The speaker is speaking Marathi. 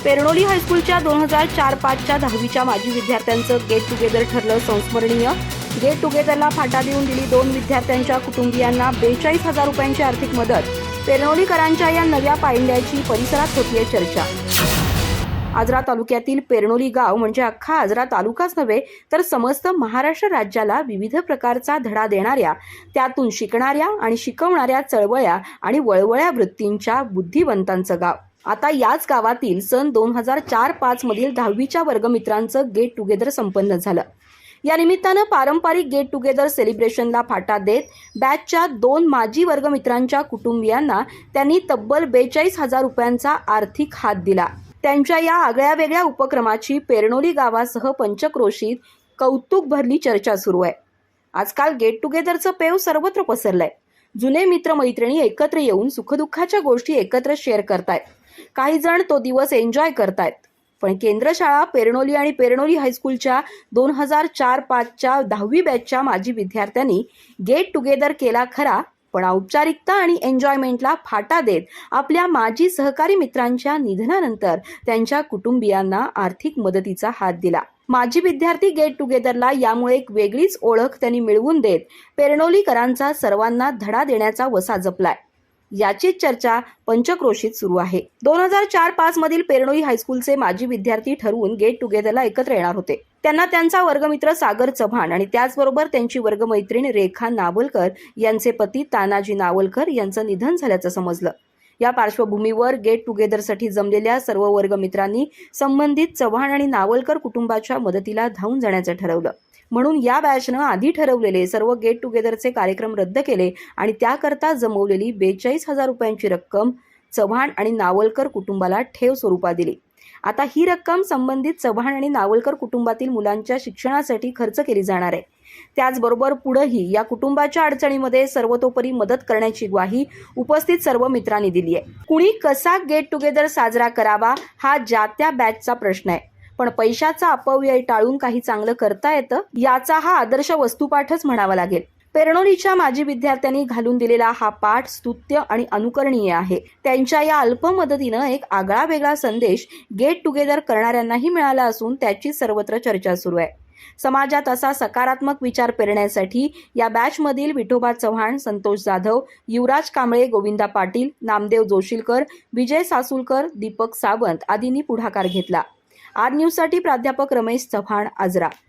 पेरणोली हायस्कूलच्या 2004-05च्या 10वीच्या माजी विद्यार्थ्यांचं गेट टुगेदर ठरलं संस्मरणीय। गेट टुगेदरला फाटा देऊन दिली 2 विद्यार्थ्यांच्या कुटुंबियांना 42,000 रुपयांची आर्थिक मदत। पेरणोलीकरांच्या या नव्या पायंड्याची परिसरात होतीये चर्चा। आजरा तालुक्यातील पेरणोली गाव म्हणजे अख्खा आजरा तालुकाच नव्हे तर समस्त महाराष्ट्र राज्याला विविध प्रकारचा धडा देणाऱ्या, त्यातून शिकणाऱ्या आणि शिकवणाऱ्या चळवळ्या आणि वळवळ्या वृत्तींच्या बुद्धिवंतांचं गाव। आता याच गावातील सन 2004-05 मधील 10वीच्या वर्गमित्रांचं गेट टुगेदर संपन्न झालं। या निमित्तानं पारंपरिक गेट टुगेदर सेलिब्रेशनला फाटा देत बॅचच्या 2 माजी वर्गमित्रांच्या कुटुंबियांना त्यांनी तब्बल 42,000 रुपयांचा आर्थिक हात दिला। त्यांच्या या आगळ्या-वेगळ्या उपक्रमाची पेरणोली गावासह पंचक्रोशीत कौतुक भरली चर्चा सुरू आहे। आजकाल गेट टुगेदरचं पेव सर्वत्र पसरलंय। जुने मित्र-मैत्रिणी एकत्र येऊन सुखदुःखाच्या गोष्टी एकत्र शेअर करतायत। काही जण तो दिवस एन्जॉय करतायत। पण केंद्र शाळा पेरणोली आणि पेरणोली हायस्कूलच्या 2004-05च्या 10वी बॅचच्या माजी विद्यार्थ्यांनी गेट टुगेदर केला खरा, पण औपचारिकता आणि एन्जॉयमेंटला फाटा देत आपल्या माजी सहकारी मित्रांच्या निधनानंतर त्यांच्या कुटुंबियांना आर्थिक मदतीचा हात दिला। माजी विद्यार्थी गेट टुगेदरला यामुळे एक वेगळीच ओळख त्यांनी मिळवून देत पेरणोलीकरांचा सर्वांना धडा देण्याचा वसा जपलाय। याचीच चर्चा पंचक्रोशीत सुरू आहे। 2004-05 मधील पेरणोली हायस्कूलचे माजी विद्यार्थी ठरवून गेट टुगेदरला एकत्र येणार होते। त्यांना त्यांचा वर्गमित्र सागर चव्हाण आणि त्याचबरोबर त्यांची वर्गमैत्रीण रेखा नावलकर यांचे पती तानाजी नावलकर यांचं निधन झाल्याचं समजलं। या पार्श्वभूमीवर गेट टुगेदरसाठी जमलेल्या सर्व वर्गमित्रांनी संबंधित चव्हाण आणि नावलकर कुटुंबाच्या मदतीला धावून जाण्याचं ठरवलं। म्हणून या बॅचनं आधी ठरवलेले सर्व गेट टुगेदरचे कार्यक्रम रद्द केले आणि त्याकरता जमवलेली 42,000 रुपयांची रक्कम चव्हाण आणि नावलकर कुटुंबाला ठेव स्वरूपात दिली। आता ही रक्कम संबंधित चव्हाण आणि नावलकर कुटुंबातील मुलांच्या शिक्षणासाठी खर्च केली जाणार आहे। त्याचबरोबर पुढेही या कुटुंबाच्या अडचणीमध्ये सर्वतोपरी मदत करण्याची ग्वाही उपस्थित सर्व मित्रांनी दिली आहे। कुणी कसा गेट टुगेदर साजरा करावा हा ज्या त्या बॅचचा प्रश्न आहे, पण पैशाचा अपव्यय टाळून काही चांगलं करता येतं याचा हा आदर्श वस्तुपाठच म्हणावा लागेल। पेरणोलीच्या माजी विद्यार्थ्यांनी घालून दिलेला हा पाठ स्तुत्य आणि अनुकरणीय आहे। त्यांच्या या अल्प मदतीनं एक आगळा वेगळा संदेश गेट टुगेदर करणाऱ्यांनाही मिळाला असून त्याची सर्वत्र चर्चा सुरू आहे। समाजात असा सकारात्मक विचार पेरण्यासाठी या बॅचमधील विठोबा चव्हाण, संतोष जाधव, युवराज कांबळे, गोविंदा पाटील, नामदेव जोशीलकर, विजय सासुलकर, दीपक सावंत आदींनी पुढाकार घेतला। आर न्यूजसाठी प्राध्यापक रमेश चव्हाण, आजरा।